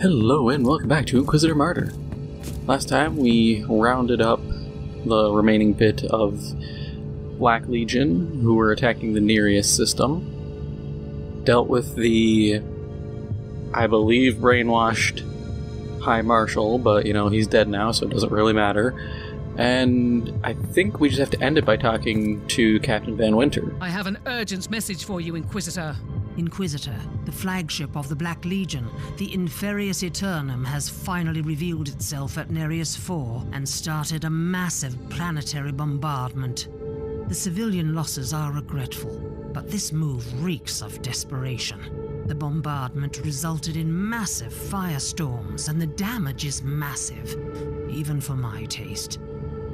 Hello and welcome back to Inquisitor Martyr. Last time we rounded up the remaining bit of Black Legion who were attacking the Nereus system. Dealt with the, I believe, brainwashed High Marshal, but you know, he's dead now so it doesn't really matter. And I think we just have to end it by talking to Captain Van Winter. I have an urgent message for you, Inquisitor. Inquisitor, the flagship of the Black Legion, the Inferius Aeternum has finally revealed itself at Nereus 4 and started a massive planetary bombardment. The civilian losses are regretful, but this move reeks of desperation. The bombardment resulted in massive firestorms, and the damage is massive, even for my taste.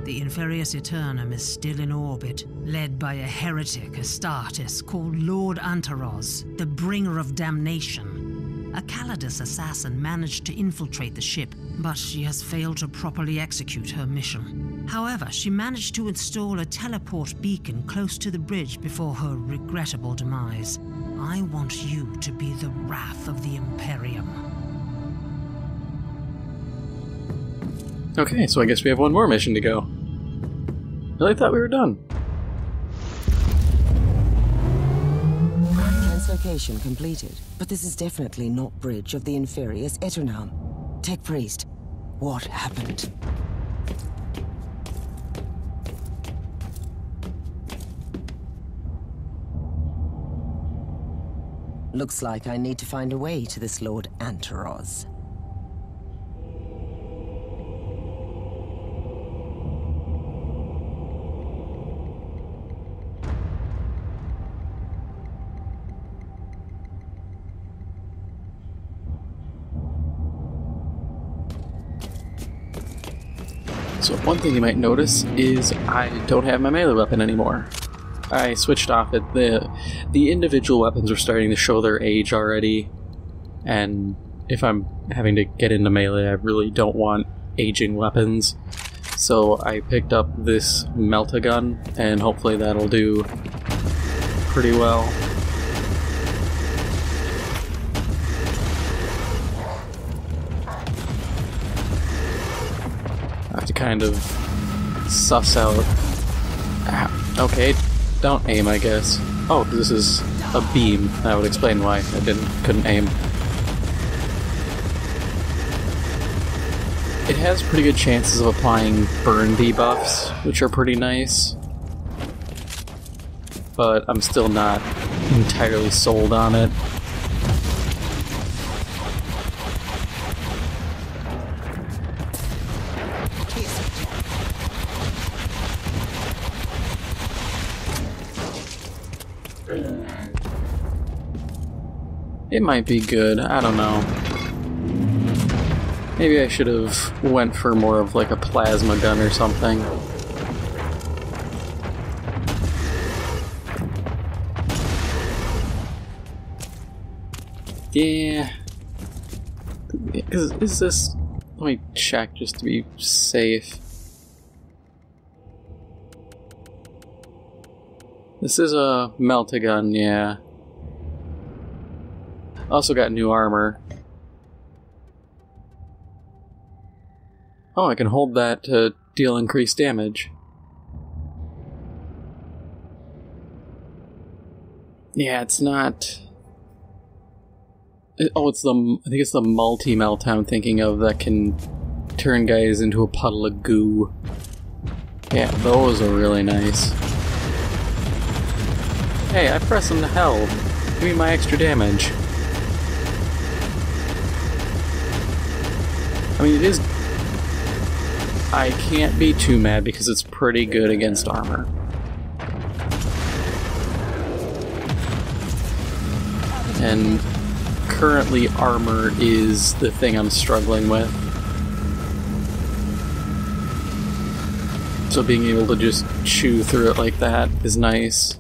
The Inferius Aeternum is still in orbit, led by a heretic Astartes called Lord Antaros, the Bringer of Damnation. A Calidus assassin managed to infiltrate the ship, but she has failed to properly execute her mission. However, she managed to install a teleport beacon close to the bridge before her regrettable demise. I want you to be the wrath of the Imperium. Okay, so I guess we have one more mission to go. I really thought we were done. Translocation completed, but this is definitely not bridge of the Inferius Aeternum. Tech Priest, what happened? Looks like I need to find a way to this Lord Antaros. So one thing you might notice is I don't have my melee weapon anymore. I switched off it. The individual weapons are starting to show their age already, and if I'm having to get into melee, I really don't want aging weapons. So I picked up this melt-a-gun, and hopefully that'll do pretty well. I have to kind of suss out... Okay, don't aim, I guess. Oh, this is a beam. That would explain why I couldn't aim. It has pretty good chances of applying burn debuffs, which are pretty nice. But I'm still not entirely sold on it. It might be good, I don't know. Maybe I should have went for more of like a plasma gun or something. Yeah. Is this... Let me check just to be safe. This is a melt-a-gun, yeah. Also got new armor. Oh, I can hold that to deal increased damage. Yeah, it's not... Oh, it's the... I think it's the multi-melt I'm thinking of that can turn guys into a puddle of goo. Yeah, those are really nice. Hey, I pressed them to hell. Give me my extra damage. I mean, it is... I can't be too mad because it's pretty good against armor. And currently armor is the thing I'm struggling with. So being able to just chew through it like that is nice.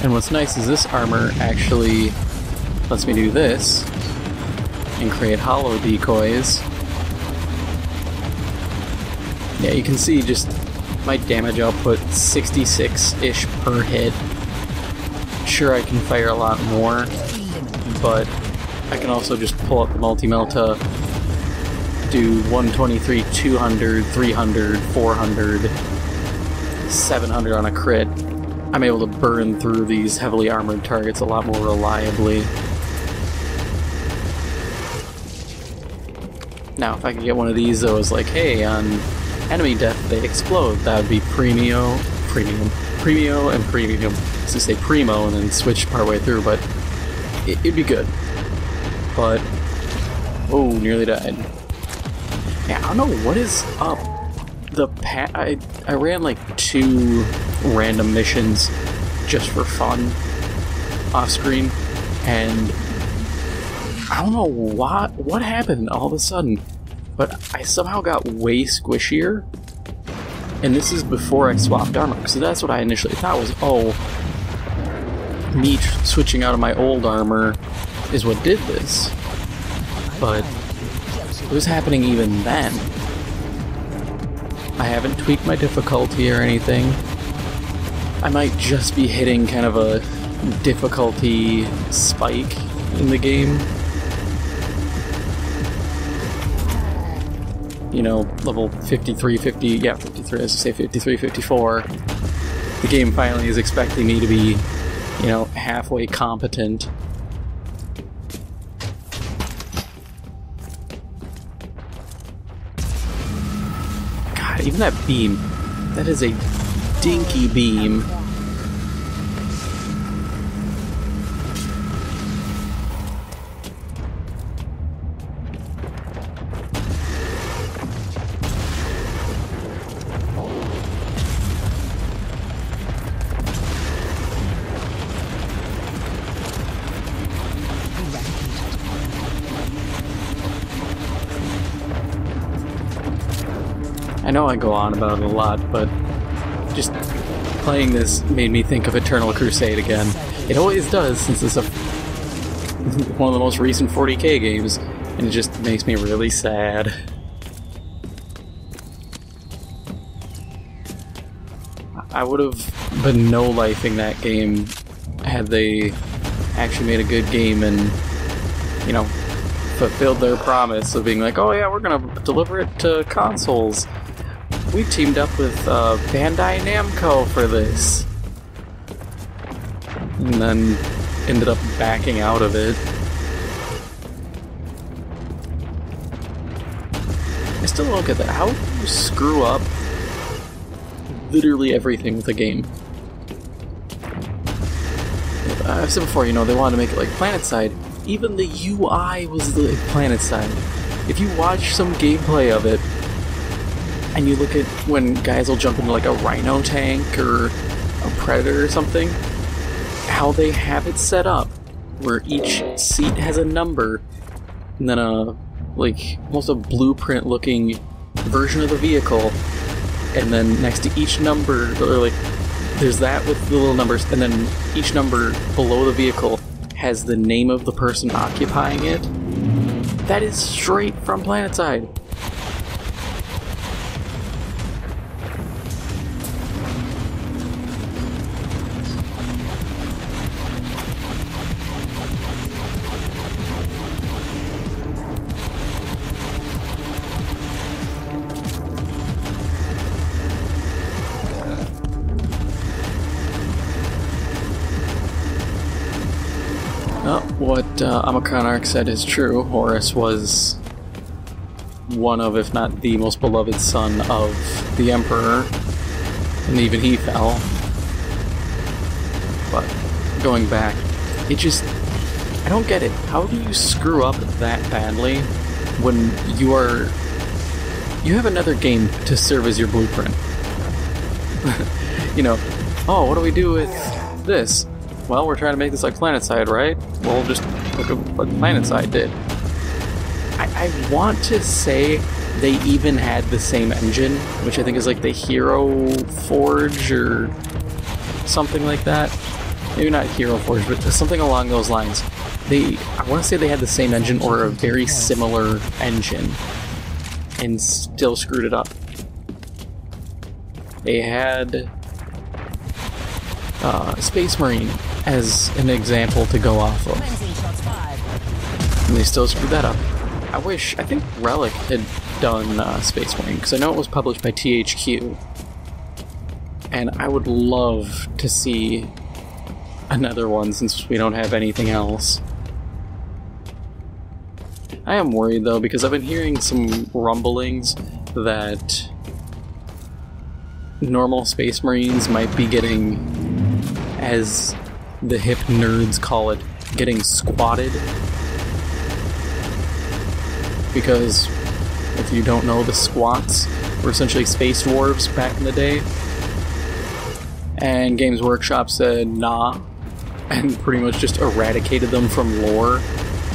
And what's nice is this armor actually lets me do this and create hollow decoys. Yeah, you can see just My damage output 66-ish per hit. Sure, I can fire a lot more, but I can also just pull up the multi-mill to do 123, 200, 300, 400, 700 on a crit. I'm able to burn through these heavily armored targets a lot more reliably. Now, if I could get one of these that was like, hey, on enemy death they explode, that would be Premium, and Premium. So say Primo and then switch partway through, but it'd be good. But, oh, nearly died. Yeah, I don't know what is up. I ran like 2 random missions just for fun off screen, and I don't know what happened all of a sudden, but I somehow got way squishier, and this is before I swapped armor, so that's what I initially thought was, oh, me switching out of my old armor is what did this, but it was happening even then. I haven't tweaked my difficulty or anything. I might just be hitting kind of a difficulty spike in the game. You know, level 53, 53, I was gonna say 53, 54. The game finally is expecting me to be, you know, halfway competent. God, even that beam, that is a dinky beam. I know I go on about it a lot, but just playing this made me think of Eternal Crusade again. It always does, since it's one of the most recent 40K games, and it just makes me really sad. I would have been no-lifing that game had they actually made a good game and, you know, fulfilled their promise of being like, oh yeah, we're gonna deliver it to consoles. We teamed up with Bandai Namco for this. And then ended up backing out of it. I still don't get that. How do you screw up literally everything with a game? I've said before, you know, they wanted to make it like PlanetSide. Even the UI was like PlanetSide. If you watch some gameplay of it, and you look at when guys will jump into like a Rhino tank or a Predator or something, how they have it set up, where each seat has a number, and then a, like, almost a blueprint-looking version of the vehicle, and then next to each number, or like, there's that with the little numbers, and then each number below the vehicle has the name of the person occupying it. That is straight from PlanetSide. What Amakanarch said is true. Horus was one of, if not the most beloved son of the Emperor, and even he fell. But going back, it just, I don't get it. How do you screw up that badly when you have another game to serve as your blueprint? You know, oh, what do we do with this? Well, we're trying to make this like PlanetSide, right? We'll just look at what PlanetSide did. I want to say they even had the same engine, which I think is like the Hero Forge or something like that. Maybe not Hero Forge, but something along those lines. I want to say they had the same engine or a very similar engine, and still screwed it up. they had Space Marine as an example to go off of. And they still screwed that up. I think Relic had done Space Marine, because I know it was published by THQ. And I would love to see another one since we don't have anything else. I am worried though, because I've been hearing some rumblings that normal Space Marines might be getting, as the hip nerds call it, getting squatted. Because if you don't know, the squats were essentially space dwarves back in the day. And Games Workshop said nah, and pretty much just eradicated them from lore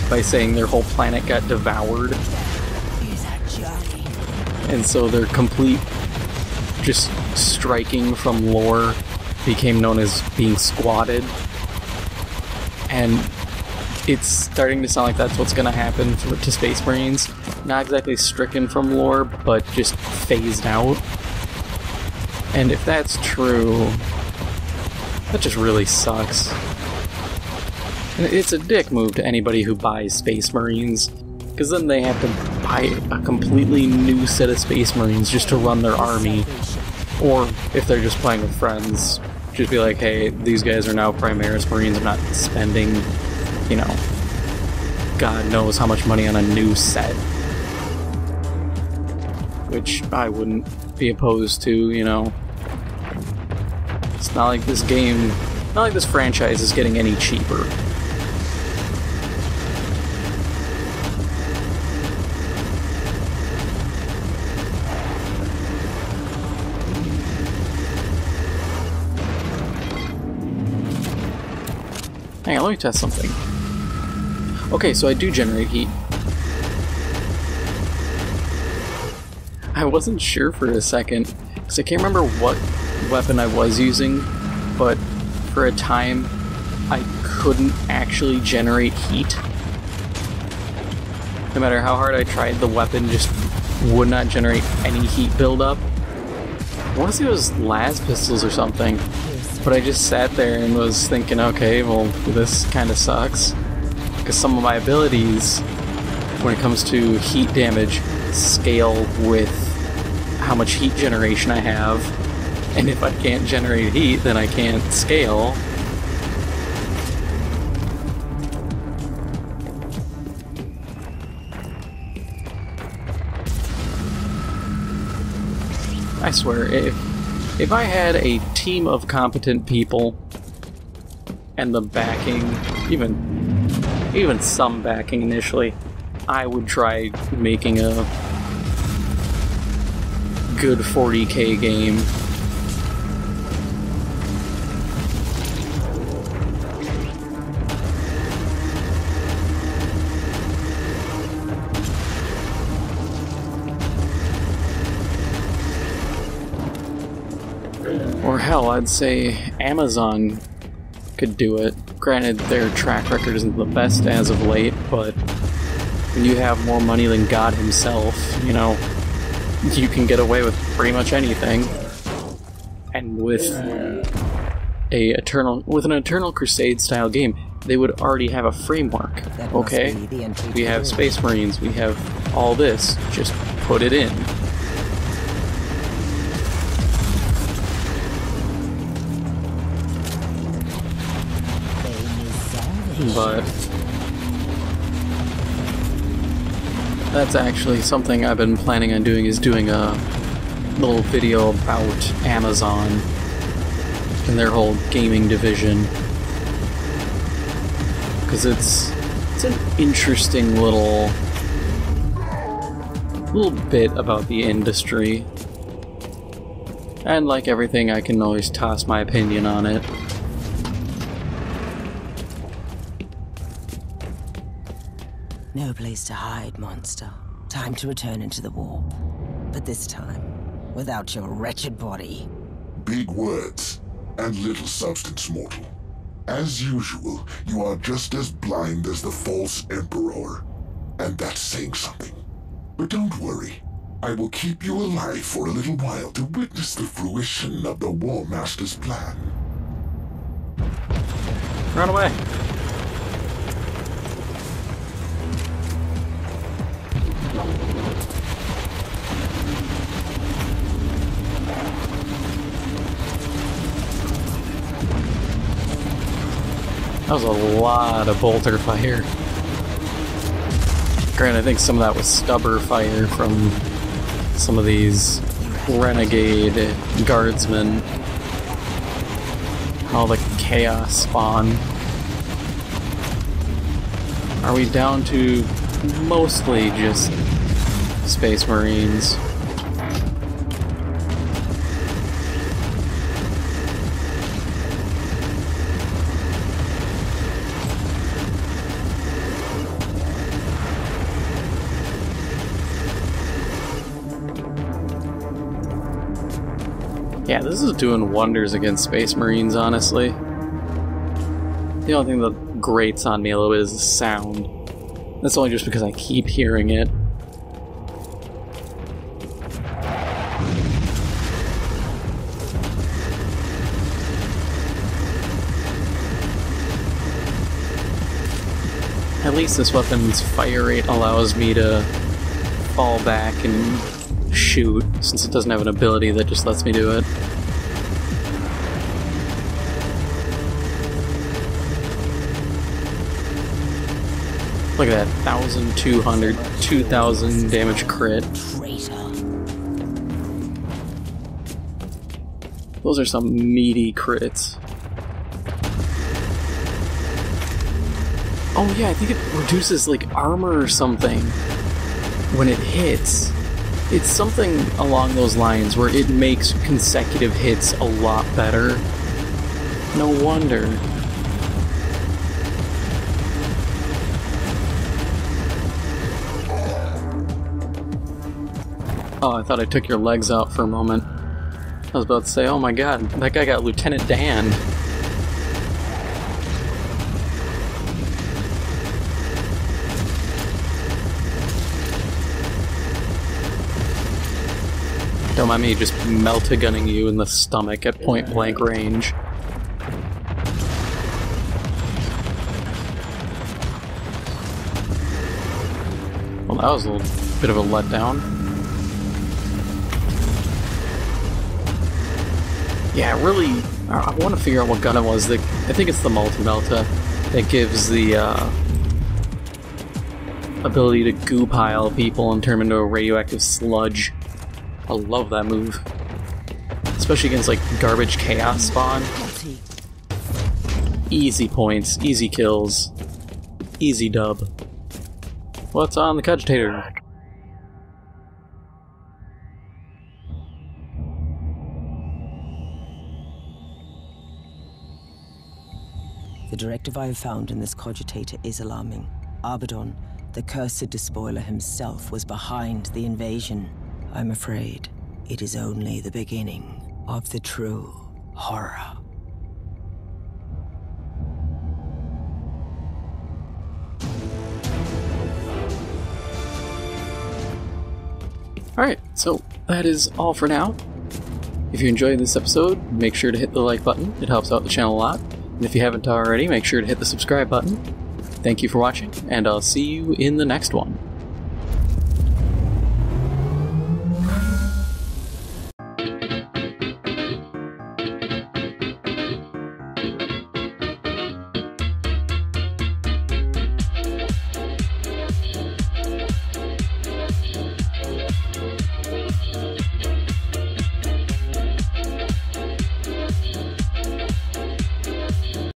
by saying their whole planet got devoured. And so their complete just striking from lore became known as being squatted. And it's starting to sound like that's what's going to happen to Space Marines. Not exactly stricken from lore, but just phased out. And if that's true, that just really sucks. And it's a dick move to anybody who buys Space Marines, because then they have to buy a completely new set of Space Marines just to run their army. Or if they're just playing with friends, just be like, hey, these guys are now Primaris Marines, I'm not spending, you know, God knows how much money on a new set. Which I wouldn't be opposed to, you know. It's not like this game, not like this franchise is getting any cheaper. Hang on, let me test something. Okay, so I do generate heat. I wasn't sure for a second, because I can't remember what weapon I was using, but for a time I couldn't actually generate heat. No matter how hard I tried, the weapon just would not generate any heat buildup. I want to say it was las pistols or something. But I just sat there and was thinking, okay, well, this kind of sucks. Because some of my abilities, when it comes to heat damage, scale with how much heat generation I have. And if I can't generate heat, then I can't scale. I swear, if I had a team of competent people and the backing, even some backing initially, I would try making a good 40K game. Or hell, I'd say Amazon could do it. Granted, their track record isn't the best as of late, but when you have more money than God himself, you know, you can get away with pretty much anything. And with an Eternal Crusade style game, they would already have a framework. Okay, we have Space Marines, we have all this, just put it in. But that's actually something I've been planning on doing, is doing a little video about Amazon and their whole gaming division. Because it's an interesting little bit about the industry. And like everything, I can always toss my opinion on it. No place to hide, monster. Time to return into the warp. But this time, without your wretched body. Big words, and little substance, mortal. As usual, you are just as blind as the false emperor. And that's saying something. But don't worry. I will keep you alive for a little while to witness the fruition of the War Master's plan. Run away! That was a lot of bolter fire. Granted, I think some of that was stubber fire from some of these renegade guardsmen. All the chaos spawn. Are we down to mostly just Space Marines? Yeah, this is doing wonders against Space Marines, honestly. The only thing that grates on me a little bit is the sound. That's only just because I keep hearing it. At least this weapon's fire rate allows me to fall back and shoot, since it doesn't have an ability that just lets me do it. Look at that, 1,200, 2,000 damage crit. Those are some meaty crits. Oh yeah, I think it reduces like armor or something when it hits. It's something along those lines where it makes consecutive hits a lot better. No wonder. Oh, I thought I took your legs out for a moment. I was about to say, oh my god, that guy got Lieutenant Dan. Don't mind me just melt-a-gunning you in the stomach at point-blank range. Well, that was a little bit of a letdown. Yeah, really, I want to figure out what gun it was. I think it's the Multi-Melta that gives the ability to goo pile people and turn them into a radioactive sludge. I love that move. Especially against, like, garbage chaos spawn. Easy points, easy kills, easy dub. What's on the cogitator? The directive I have found in this cogitator is alarming. Abaddon, the cursed despoiler himself, was behind the invasion. I'm afraid it is only the beginning of the true horror. Alright, so that is all for now. If you enjoyed this episode, make sure to hit the like button. It helps out the channel a lot. And if you haven't already, make sure to hit the subscribe button. Thank you for watching, and I'll see you in the next one.